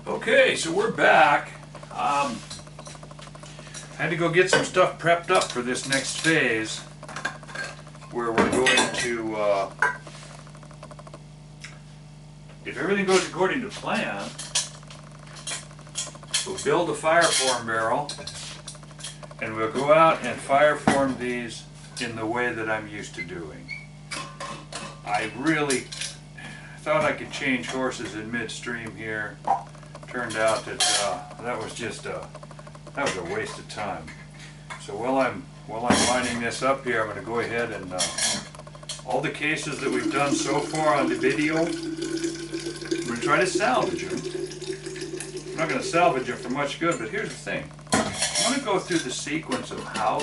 Okay, so we're back. I had to go get some stuff prepped up for this next phase where we're going to, if everything goes according to plan, we'll build a fireform barrel and we'll go out and fireform these in the way that I'm used to doing. I really thought I could change horses in midstream here. Turned out that that was just a waste of time. So while I'm lining this up here, I'm going to go ahead and all the cases that we've done so far on the video, I'm going to try to salvage them. I'm not going to salvage them for much good, but here's the thing. I'm going to go through the sequence of how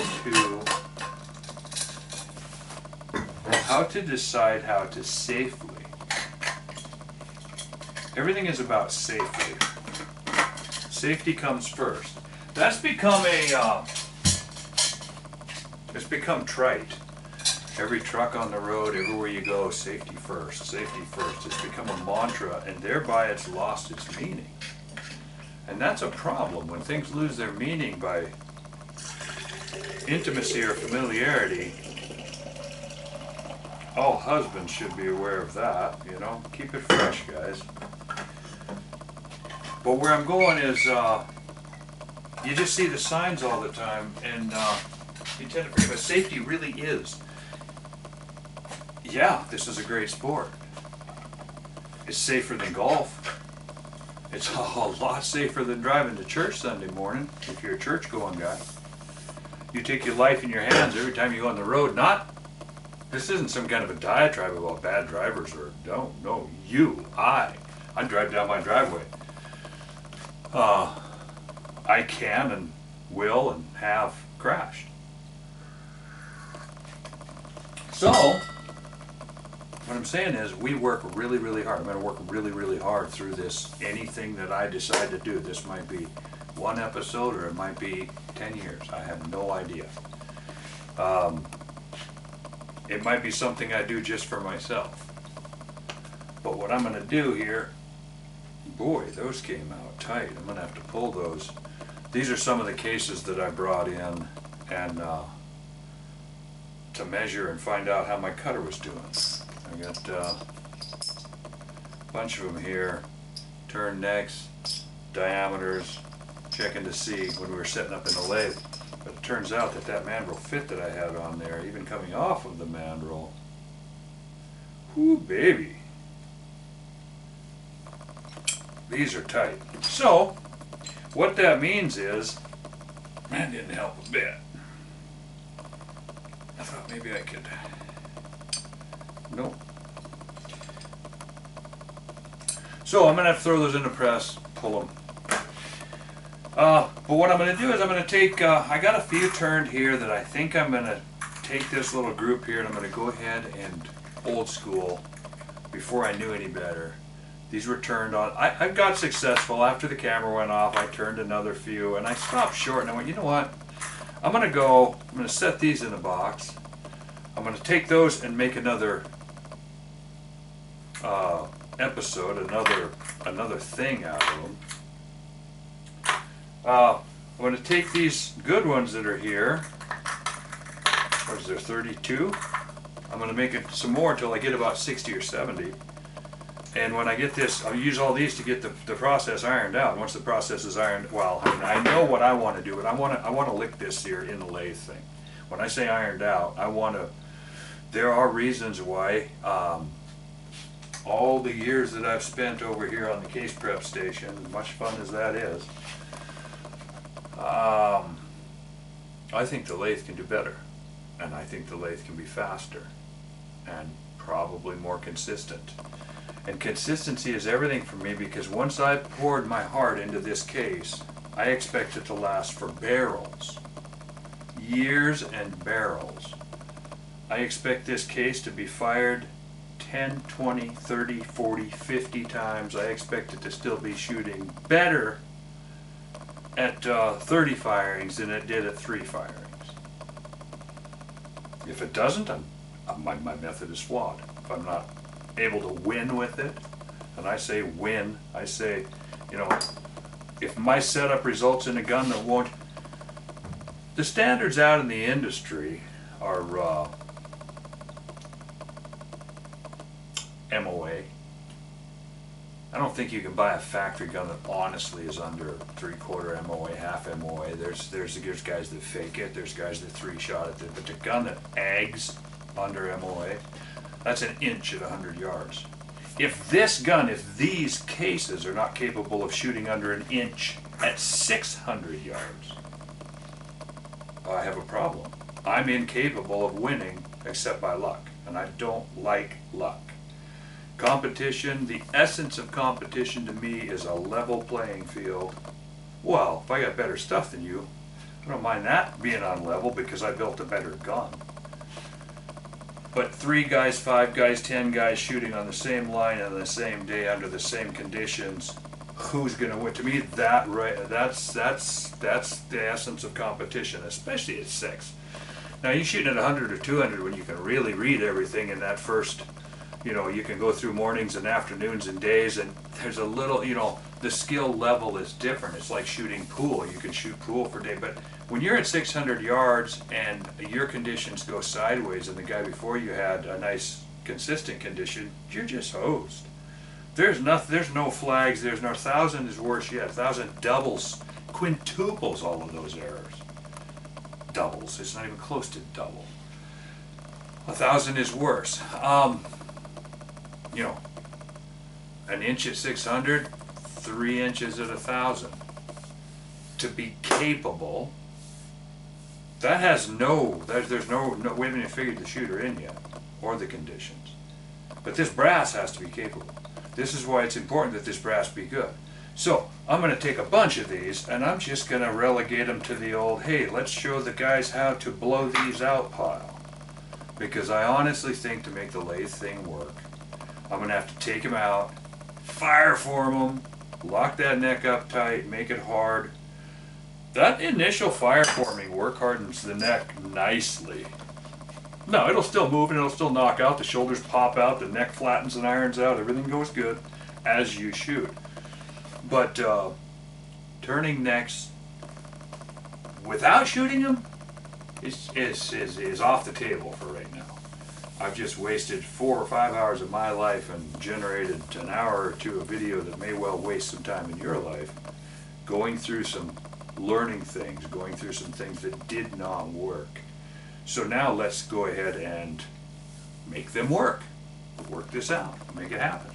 to decide how to safely. Everything is about safety. Safety comes first. That's become it's become trite. Every truck on the road, everywhere you go, safety first, safety first. It's become a mantra, and thereby it's lost its meaning. And that's a problem. When things lose their meaning by intimacy or familiarity, all husbands should be aware of that, you know. Keep it fresh, guys. But where I'm going is, you just see the signs all the time, and you tend to forget, but safety really is. Yeah, this is a great sport. It's safer than golf. It's a lot safer than driving to church Sunday morning, if you're a church-going guy. You take your life in your hands every time you go on the road. This isn't some kind of a diatribe about bad drivers, or no, I drive down my driveway. I can and will and have crashed. So, what I'm saying is we work really, really hard. I'm going to work really, really hard through this. Anything that I decide to do, this might be one episode or it might be 10 years. I have no idea. It might be something I do just for myself. But what I'm going to do here, boy, those came out tight. I'm going to have to pull those. These are some of the cases that I brought in and to measure and find out how my cutter was doing. I got a bunch of them here. Turn necks, diameters, checking to see when we were setting up in the lathe. But it turns out that that mandrel fit that I had on there, even coming off of the mandrel, whoo baby, these are tight. So what that means is, man, didn't help a bit. I thought maybe I could, nope. So I'm gonna have to throw those in the press, pull them. But what I'm going to do is I'm going to take, I got a few turned here that I think I'm going to take this little group here and I'm going to go ahead and old school, before I knew any better. These were turned on. I got successful. After the camera went off, I turned another few and I stopped short and I went, you know what? I'm going to set these in a box. I'm going to take those and make another episode, another thing out of them. I'm going to take these good ones that are here. What is there, 32? I'm going to make it some more until I get about 60 or 70. And when I get this, I'll use all these to get the process ironed out. Once the process is ironed, well, I know what I want to do, but I want to lick this here in the lathe thing. When I say ironed out, there are reasons why. All the years that I've spent over here on the case prep station, as much fun as that is, I think the lathe can do better, and I think the lathe can be faster and probably more consistent. And consistency is everything for me, because once I've poured my heart into this case, I expect it to last for barrels, years and barrels. I expect this case to be fired 10, 20, 30, 40, 50 times. I expect it to still be shooting better at 30 firings than it did at 3 firings. If it doesn't, my method is flawed. If I'm not able to win with it, and I say win, I say You know, if my setup results in a gun that won't, the standards out in the industry are MOA. I don't think you can buy a factory gun that honestly is under 3/4 MOA, half MOA. There's guys that fake it, there's guys that 3-shot it, but the gun that ags under MOA, that's an inch at 100 yards. If this gun, if these cases are not capable of shooting under an inch at 600 yards, I have a problem. I'm incapable of winning except by luck, and I don't like luck. Competition, the essence of competition to me is a level playing field. Well, if I got better stuff than you, I don't mind that being on level because I built a better gun. But 3 guys, 5 guys, 10 guys shooting on the same line on the same day under the same conditions, who's going to win? To me, that's the essence of competition, especially at 6. Now you're shooting at 100 or 200 when you can really read everything in that first. You know, you can go through mornings and afternoons and days, and there's a little, you know, the skill level is different. It's like shooting pool. You can shoot pool for day, but when you're at 600 yards and your conditions go sideways and the guy before you had a nice consistent condition, you're just hosed. There's no flags, there's no 1,000 is worse yet. 1,000 doubles, quintuples all of those errors. Doubles, it's not even close to double. 1,000 is worse. You know, an inch at 600, 3 inches at 1,000. To be capable, that has there's no, we haven't even figured the shooter in yet, or the conditions. But this brass has to be capable. This is why it's important that this brass be good. So, I'm going to take a bunch of these, and I'm just going to relegate them to the old, hey, let's show the guys how to blow these out pile. Because I honestly think to make the lathe thing work, I'm going to have to take them out, fireform them, lock that neck up tight, make it hard. That initial fireforming work hardens the neck nicely. No, it'll still move and it'll still knock out, the shoulders pop out, the neck flattens and irons out, everything goes good as you shoot. But turning necks without shooting them is off the table for right now. I've just wasted 4 or 5 hours of my life and generated an hour or 2 of video that may well waste some time in your life, going through some learning things, going through some things that did not work. So now let's go ahead and make them work. Work this out, make it happen.